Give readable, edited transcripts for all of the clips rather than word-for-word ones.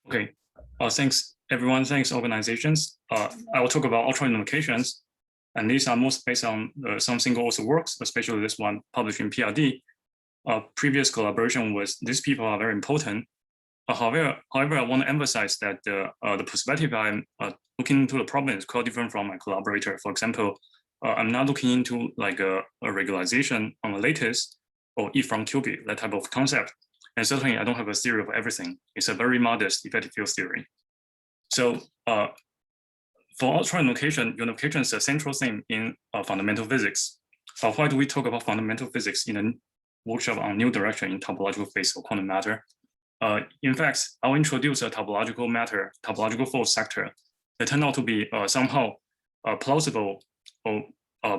Okay, thanks everyone, thanks organizations. I will talk about ultra unifications, and these are most based on some single author works, especially this one published in PRD. Previous collaboration with these people are very important. However, I want to emphasize that the perspective I'm looking into the problem is quite different from my collaborator. For example, I'm not looking into like a regularization on the lattice or E from qubit, that type of concept. And certainly I don't have a theory of everything. It's a very modest effective field theory. So for ultra unification, unification is a central thing in fundamental physics. But why do we talk about fundamental physics in a workshop on new direction in topological phase or quantum matter? In fact, I'll introduce a topological matter, topological force sector that turned out to be somehow plausible or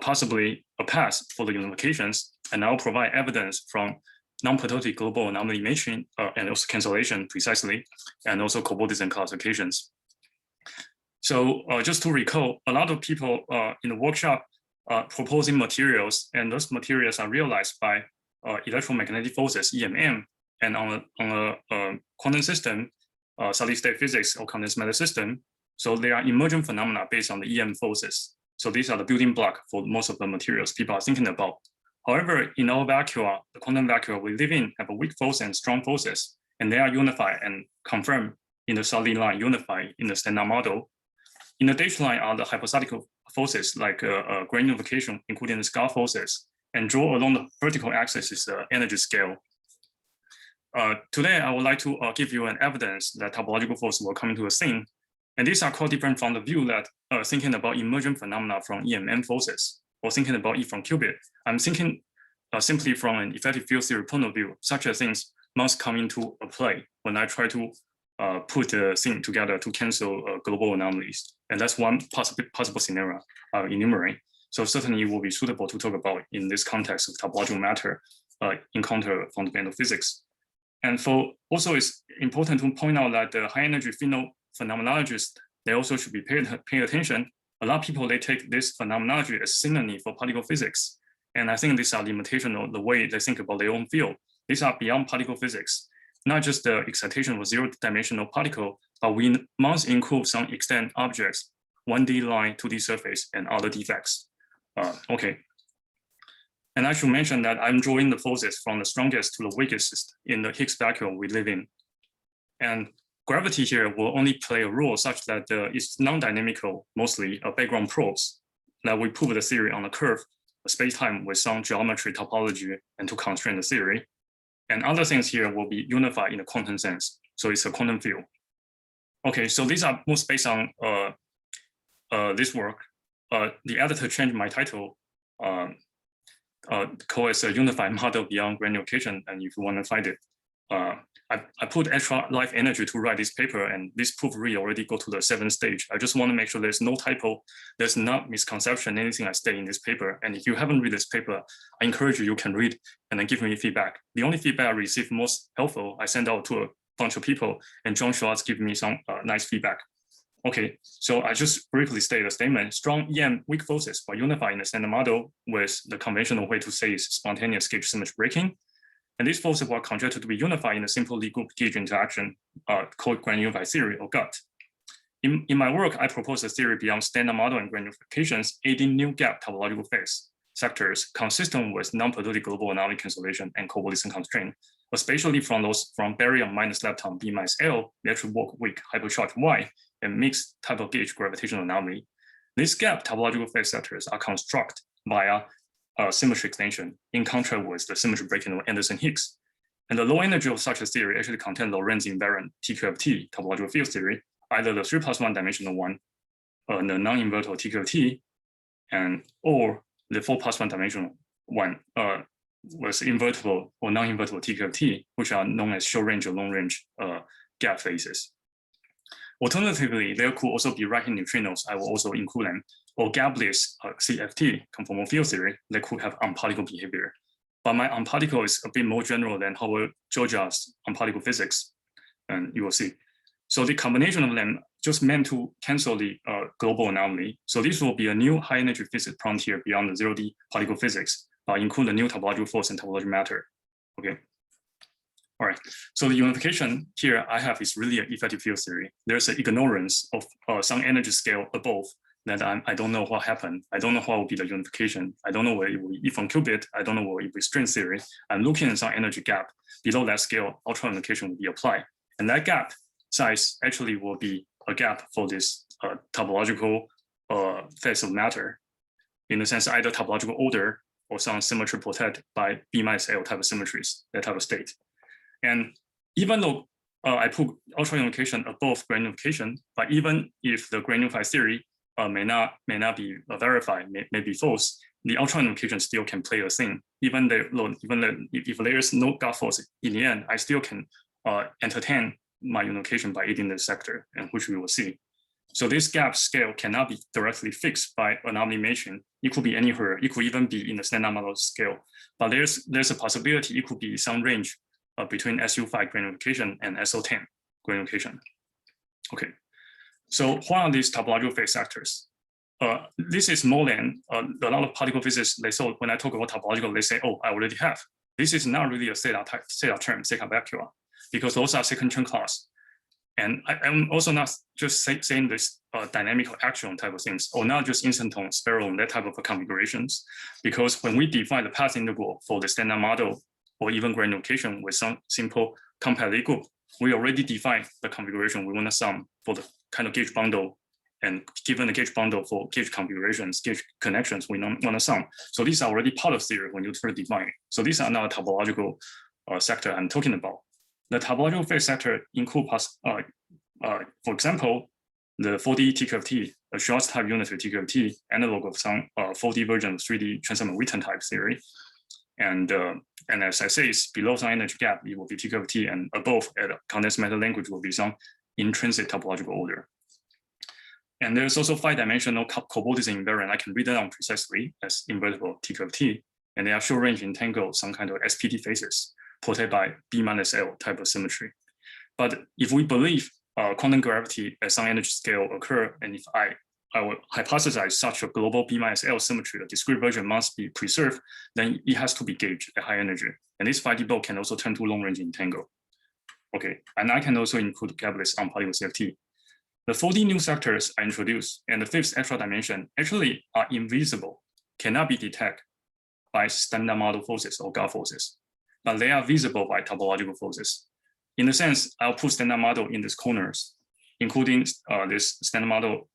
possibly a path for the unifications, and I'll provide evidence from non-partotic global anomaly matching and also cancellation precisely, and also cobordism classifications. So just to recall, a lot of people in the workshop proposing materials, and those materials are realized by electromagnetic forces, EMM, and on a quantum system, solid-state physics or condensed matter system. So they are emergent phenomena based on the EM forces. So these are the building block for most of the materials people are thinking about. However, in our vacuum, the quantum vacuum we live in have a weak force and strong forces, and they are unified and confirmed in the solid line, unified in the standard model. In the dashed line are the hypothetical forces like grand unification, including the scar forces, and draw along the vertical axis is the energy scale. Today, I would like to give you an evidence that topological force will come into a scene. And these are quite different from the view that thinking about emergent phenomena from EMM forces or thinking about E from qubit. I'm thinking simply from an effective field theory point of view, such as things must come into a play when I try to put the thing together to cancel global anomalies. And that's one possible scenario I'll enumerate. So certainly it will be suitable to talk about in this context of topological matter encounter fundamental physics. And also it's important to point out that the high energy phenomenologists, they also should be paying attention. A lot of people, they take this phenomenology as synonym for particle physics. And I think these are limitations of the way they think about their own field. These are beyond particle physics, not just the excitation of zero-dimensional particle, but we must include some extent objects, 1D line, 2D surface, and other defects. Okay. And I should mention that I'm drawing the forces from the strongest to the weakest in the Higgs vacuum we live in. And gravity here will only play a role such that it's non-dynamical, mostly background probes, that we prove the theory on the curve, space-time with some geometry topology and to constrain the theory. And other things here will be unified in a quantum sense. So it's a quantum field. Okay, so these are most based on this work. The editor changed my title, call it a unified model beyond grand unification, and if you want to find it. I put extra life energy to write this paper, and this proof really already go to the 7th stage. I just want to make sure there's no typo, there's not misconception, anything I say in this paper. And if you haven't read this paper, I encourage you can read and then give me feedback. The only feedback I received most helpful, I sent out to a bunch of people, and John Schwartz gave me some nice feedback. Okay, so I just briefly state a statement. Strong EM weak forces are unified in the standard model with the conventional way to say is spontaneous gauge symmetry breaking. And these forces were conjectured to be unified in a simple Lie group gauge interaction called grand unified theory or GUT. In my work, I propose a theory beyond standard model and grand unifications, aiding new gap topological phase sectors consistent with non-partotic global anomaly cancellation and cobordism constraint, especially from those from baryon minus lepton B minus L, electric work weak hypercharged Y, and mixed type of gauge gravitational anomaly. These gap topological phase sectors are constructed via symmetry extension, in contrast with the symmetry breaking of Anderson-Higgs. And the low energy of such a theory actually contains Lorentz invariant TQFT, topological field theory, either the 3+1 dimensional one, the non-invertible TQFT, or the 4+1 dimensional one was invertible or non-invertible TQFT, which are known as short range or long range gap phases. Alternatively, there could also be right-hand neutrinos. I will also include them, or gapless CFT, conformal field theory, that could have unparticle behavior. But my unparticle is a bit more general than Howard Georgia's unparticle physics, and you will see. So the combination of them just meant to cancel the global anomaly. So this will be a new high energy physics frontier beyond the 0D particle physics, include the new topological force and topological matter. Okay. All right, so the unification here I have is really an effective field theory. There's an ignorance of some energy scale above that I don't know what happened. I don't know what will be the unification. I don't know whether it will be from qubit. I don't know whether it will be string theory. I'm looking at some energy gap. Below that scale, ultra unification will be applied. And that gap size actually will be a gap for this topological phase of matter. In the sense, either topological order or some symmetry protected by B minus L type of symmetries, that type of state. And even though I put ultra unification above grand unification, but even if the grand unified theory may not be verified, may be false, the ultra unification still can play a thing. Even if there is no gap force in the end, I still can entertain my unification by aiding the sector, and which we will see. So this gap scale cannot be directly fixed by anomaly matching. It could be anywhere. It could even be in the standard model scale. But there's a possibility it could be some range between SU5 grand unification and SO10 grand unification. Okay. So what are these topological phase sectors? This is more than a lot of particle physicists. They saw when I talk about topological, they say, "Oh, I already have." This is not really a theta term, theta vector, because those are second term class. And I'm also not just saying this dynamical action type of things, or not just instanton, spiral, that type of configurations, because when we define the path integral for the standard model or even grand unification with some simple compact Lie group, we already define the configuration we want to sum for the kind of gauge bundle, and given the gauge bundle for gauge configurations, gauge connections, we want to sum. So these are already part of theory when you try to define it. So these are not a topological sector I'm talking about. The topological phase sector include, for example, the 4D TQFT, a Schwartz type unitary TQFT, analog of some 4D version of 3D Transformer-Witten type theory. And as I say, it's below some energy gap, it will be TQFT, and above at condensed matter language will be some intrinsic topological order. And there's also 5-dimensional cobordism invariant. I can read that down precisely as invertible TQFT, and they have short range entangled some kind of SPT phases protected by B minus L type of symmetry. But if we believe quantum gravity at some energy scale occur, and if I will hypothesize such a global B minus L symmetry, the discrete version must be preserved, then it has to be gauged at high energy. And this 5D bulk can also turn to long range entangle. Okay, and I can also include catalysts on particle CFT. The 4D new sectors are introduced, and the fifth extra dimension actually are invisible, cannot be detected by standard model forces or gauge forces, but they are visible by topological forces. In a sense, I'll put standard model in these corners, including this standard model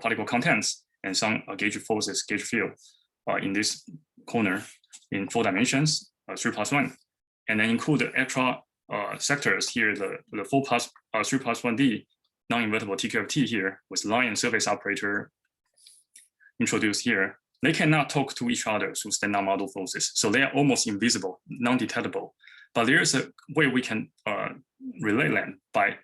particle contents and some gauge forces, gauge field in this corner in 4 dimensions, 3+1, and then include the extra sectors here, the 3+1D non-invertible TQFT here with line and surface operator introduced here. They cannot talk to each other through standard model forces, so they are almost invisible, non-detectable. But there is a way we can relate them by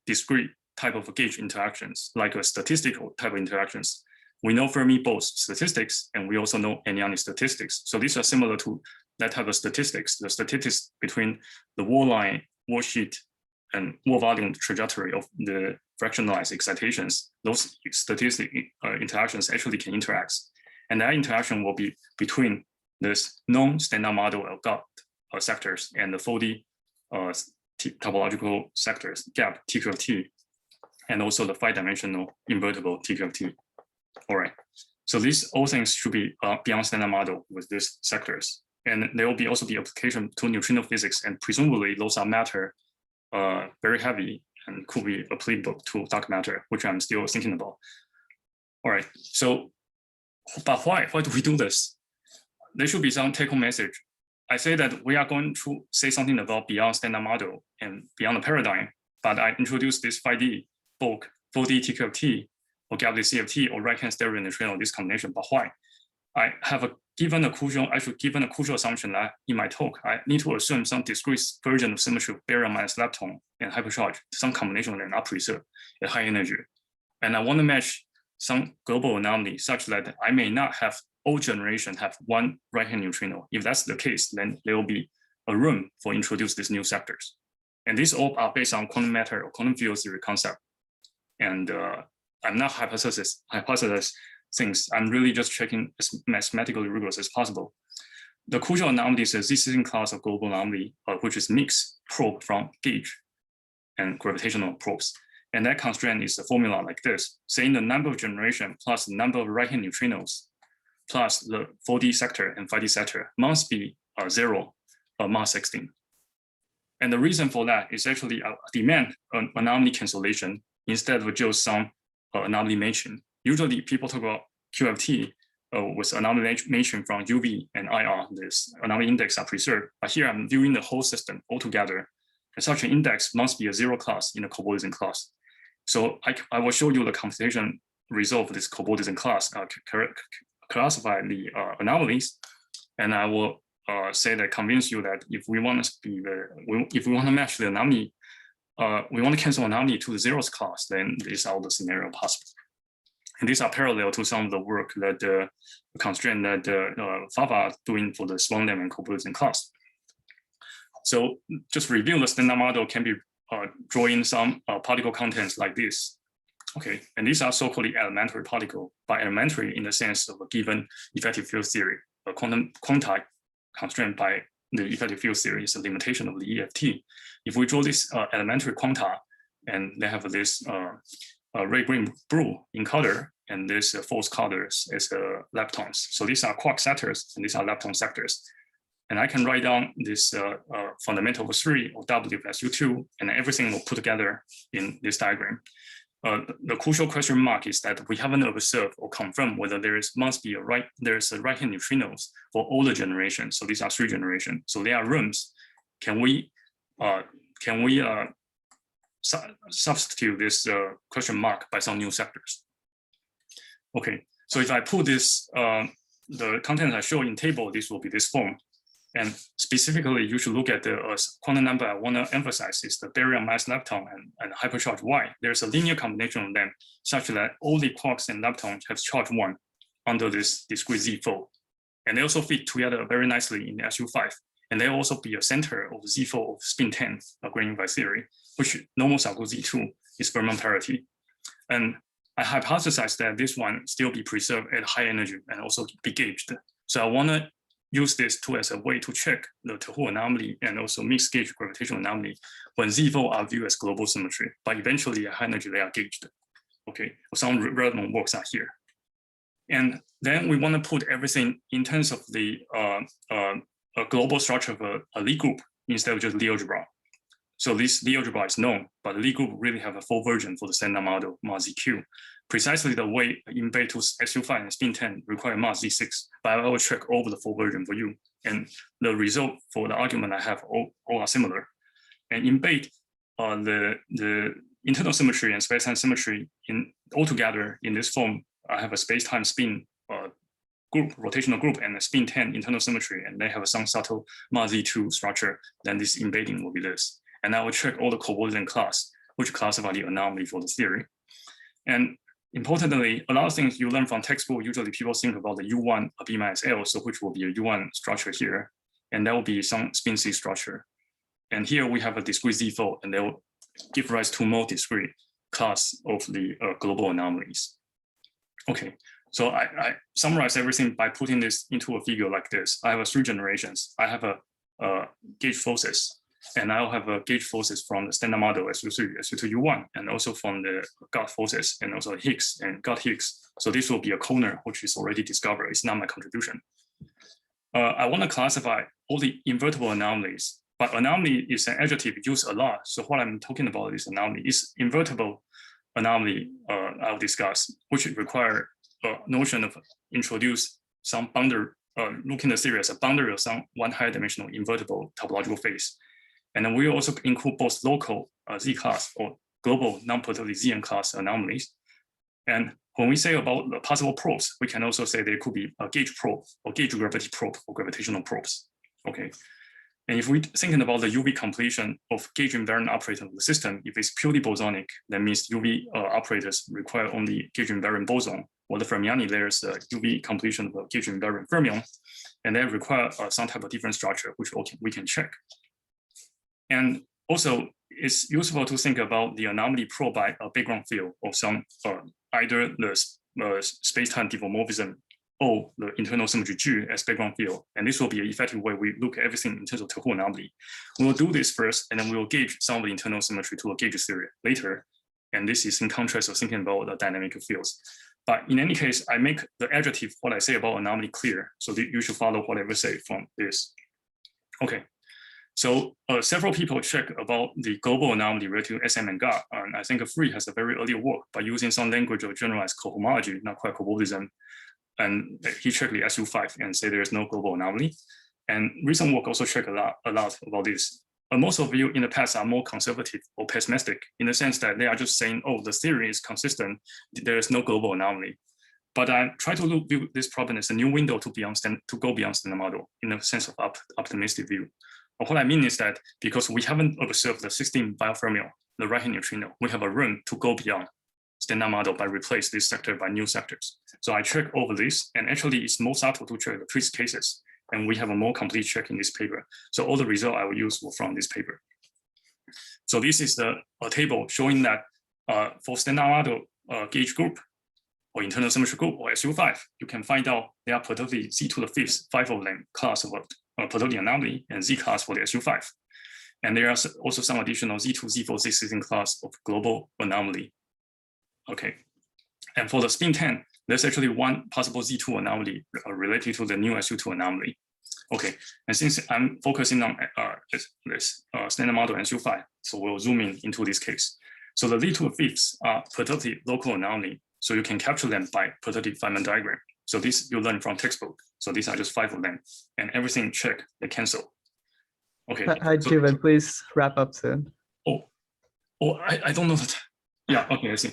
discrete type of gauge interactions, like a statistical type of interactions. We know Fermi-Bose statistics, and we also know Anyani statistics. So these are similar to that type of statistics, the statistics between the wall line, wall sheet, and wall volume trajectory of the fractionalized excitations. Those statistic interactions actually can interact. And that interaction will be between this non-standard model of gap sectors and the 4D topological sectors, gap TQFT, and also the 5-dimensional invertible TQFT. All right, so these all things should be beyond standard model with these sectors. And there will also be application to neutrino physics, and presumably those are matter very heavy and could be applicable to dark matter, which I'm still thinking about. All right, so, but why do we do this? There should be some take-home message. I say that we are going to say something about beyond standard model and beyond the paradigm, but I introduced this 5D bulk 4D TQFT or gap CFT or right-hand stereo neutrino, this combination. But why? I have given a crucial assumption that in my talk, I need to assume some discrete version of symmetry of baryon minus lepton and hypercharge, some combination that are preserved at high energy. And I want to match some global anomaly such that I may not have all generation have one right-hand neutrino. If that's the case, then there will be a room for introduce these new sectors. And these all are based on quantum matter or quantum field theory concept. And I'm not hypothesize things. I'm really just checking as mathematically rigorous as possible. the crucial anomaly is a Z-sitting class of global anomaly, which is mixed probe from gauge and gravitational probes. And that constraint is a formula like this, saying the number of generation plus the number of right-hand neutrinos plus the 4D sector and 5D sector must be 0 mass 16. And the reason for that is actually a demand an anomaly cancellation instead of just some anomaly matching. Usually people talk about QFT with anomaly matching from UV and IR. This anomaly index are preserved. But here I'm viewing the whole system altogether. And such an index must be a 0 class in a cobordism class. So I will show you the computation result of this cobordism class, classify the anomalies, and I will say that convince you that if we want to match the anomaly, we want to cancel anomaly to the 0th class, then these are all the scenario possible. And these are parallel to some of the work that the constraint that Fafa doing for the Swan-Lam and cobordism class. So just review the standard model can be drawing some particle contents like this. Okay, and these are so-called elementary particle, by elementary in the sense of a given effective field theory. A quantized constraint by the effective field theory is a limitation of the EFT. If we draw this elementary quanta, and they have this red, green, blue in color, and this false colors is leptons. So these are quark sectors, and these are lepton sectors. And I can write down this fundamental of 3 of W plus U2, and everything will put together in this diagram. The crucial question mark is that we haven't observed or confirmed whether there's a right-hand neutrinos for all the generations. So these are 3 generations. So there are rooms. Can we substitute this question mark by some new sectors? Okay. So if I put this the contents I show in table, this will be this form. And specifically, you should look at the quantum number I want to emphasize is the baryon mass lepton and hypercharge Y. There's a linear combination of them such that all the quarks and leptons have charge 1 under this discrete Z fold. And they also fit together very nicely in the SU5. And they also be a center of Z fold of spin 10 of gradient by theory, which normal Sarko Z2 is Fermat parity. And I hypothesize that this one still be preserved at high energy and also be gauged. So I want to use this tool as a way to check the Tahoe anomaly and also mixed gauge gravitational anomaly when Z4 are viewed as global symmetry, but eventually at high energy they are gauged. Okay, some relevant works are here. And then we want to put everything in terms of the a global structure of a Lie group instead of just Lie algebra. So this Lie algebra is known, but the Lie group really have a full version for the standard model, mass ZQ. Precisely the way in Bay to SU5 and spin 10 require mass Z6, but I will check over the full version for you. And the result for the argument I have all are similar. And in Bay, the internal symmetry and space-time symmetry altogether in this form, I have a space-time spin group, rotational group, and a spin 10 internal symmetry, and they have some subtle mass Z2 structure. Then this embedding will be this. And I will check all the cobordism class, which classify the anomaly for the theory. And importantly, a lot of things you learn from textbook, usually people think about the U1 B minus L, so which will be a U1 structure here. And there will be some spin C structure. And here we have a discrete Z fold, and they will give rise to more discrete class of the global anomalies. Okay, so I summarize everything by putting this into a figure like this. I have 3 generations. I have a gauge forces, and I'll have a gauge forces from the standard model SU3, SU2, U1, and also from the gut forces, and also Higgs and gut Higgs. So this will be a corner, which is already discovered. It's not my contribution. I want to classify all the invertible anomalies, but anomaly is an adjective used a lot. So what I'm talking about is anomaly. Is invertible anomaly I'll discuss, which require a notion of introduce some boundary, looking at the theory as a boundary of some one higher dimensional invertible topological phase. And then we also include both local Z-class or global non-perturbable ZN class anomalies. And when we say about the possible probes, we can also say there could be a gauge probe or gauge gravity probe or gravitational probes. Okay. And if we're thinking about the UV completion of gauge invariant operator of the system, if it's purely bosonic, that means UV operators require only gauge invariant boson, or the Fermiani layers UV completion of a gauge invariant fermion, and they require some type of different structure, which we can check. And also, it's useful to think about the anomaly probe by a background field of some either the space-time diffeomorphism the internal symmetry G as background field. And this will be an effective way we look at everything in terms of the whole anomaly. We will do this first, and then we will gauge some of the internal symmetry to a gauge theory later. And this is in contrast of thinking about the dynamic fields. But in any case, I make the adjective, what I say about anomaly, clear. So you should follow what I will say from this. Okay. So several people check about the global anomaly related to SM and GA. And I think Free has a very early work by using some language of generalized cohomology, not quite cobordism. And he checked the SU5 and say there is no global anomaly. And recent work also checked a lot about this. Most of you in the past are more conservative or pessimistic in the sense that they are just saying, oh, the theory is consistent, there is no global anomaly. But I try to view this problem as a new window to go beyond standard model in the sense of optimistic view. What I mean is that because we haven't observed the 16 biofermion, the right-hand neutrino, we have a room to go beyond standard model by replace this sector by new sectors. So I check over this, and actually it's more subtle to check the twist cases. And we have a more complete check in this paper. So all the results I will use were from this paper. So this is a table showing that for standard model gauge group or internal symmetry group or SU5, you can find out there are perturbability Z to the fifth, 5 of them class of perturbability anomaly and Z class for the SU5. And there are also some additional Z2, Z4, Z16 class of global anomaly. Okay. And for the spin 10, there's actually one possible Z2 anomaly related to the new SU2 anomaly. Okay, and since I'm focusing on this standard model SU5, so we'll zoom in into this case. So the Z2 fifths are perturbability local anomaly, so you can capture them by perturbability Feynman diagram. So this you learn from textbook. So these are just 5 of them, and everything check, they cancel. Okay. Hi, so, Juven, please wrap up soon. I don't know that. Yeah, okay, I see.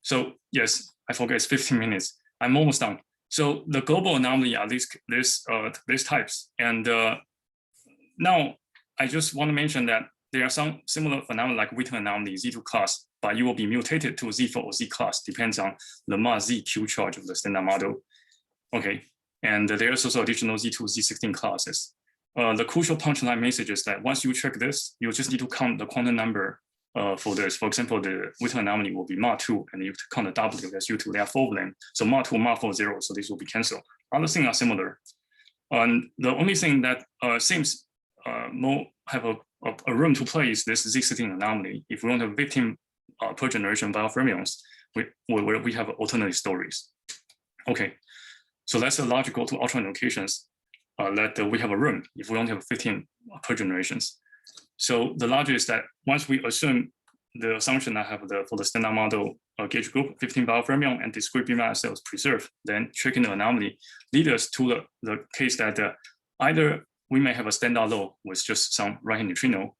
So yes, I forget it's 15 minutes. I'm almost done. So the global anomaly are these types. And now I just want to mention that there are some similar phenomena like Witten anomaly, Z2 class, but you will be mutated to Z4 or Z class, depends on the mass ZQ charge of the standard model. Okay, and there's also additional Z2, Z16 classes. The crucial punchline message is that once you check this, you just need to count the quantum number for this. For example, the Witten anomaly will be Ma2, and you count the W as U2. There are 4 of them. So Ma2, Ma4, 0. So this will be canceled. Other things are similar. And the only thing that seems more have a room to play is this Z16 anomaly. If we want to have 15 per generation biofermions, we have alternative stories. Okay, so that's a logical to ultra locations that we have a room if we want to have 15 per generations. So the logic is that once we assume the assumption I have for the standard model gauge group, 15 biofermion and discrete BMI cells preserved, then checking the anomaly leads us to the case that either we may have a standard law with just some right-hand neutrino,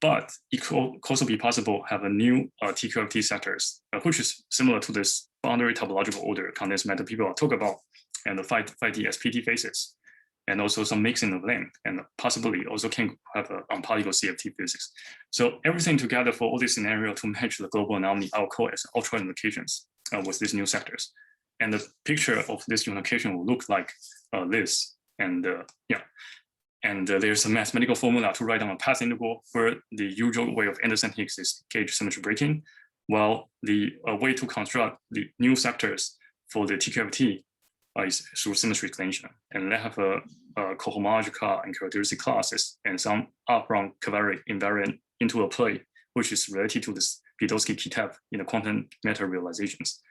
but it could also be possible have a new TQFT sectors, which is similar to this boundary topological order condensed matter people talk about, and the 5D SPT phases, and also some mixing of them, and possibly also can have on polygon CFT physics. So everything together for all this scenario to match the global anomaly, I'll call as ultra unifications with these new sectors. And the picture of this unification will look like this. And yeah, and there's a mathematical formula to write down a path integral where the usual way of Anderson-Higgs is gauge symmetry breaking, while the way to construct the new sectors for the TQFT is through symmetry extension. And they have a cohomological and characteristic classes and some upfront covariate invariant into a play, which is related to this Podolsky-Kitaev in the quantum matter realizations.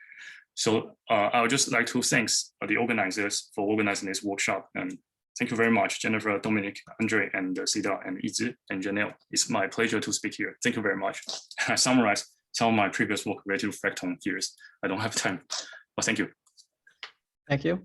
So I would just like to thank the organizers for organizing this workshop. And thank you very much, Jennifer, Dominic, Andre, and Sida, and Izzy, and Janelle. It's my pleasure to speak here. Thank you very much. I summarized some of my previous work related to fractal theories. I don't have time, but thank you. Thank you.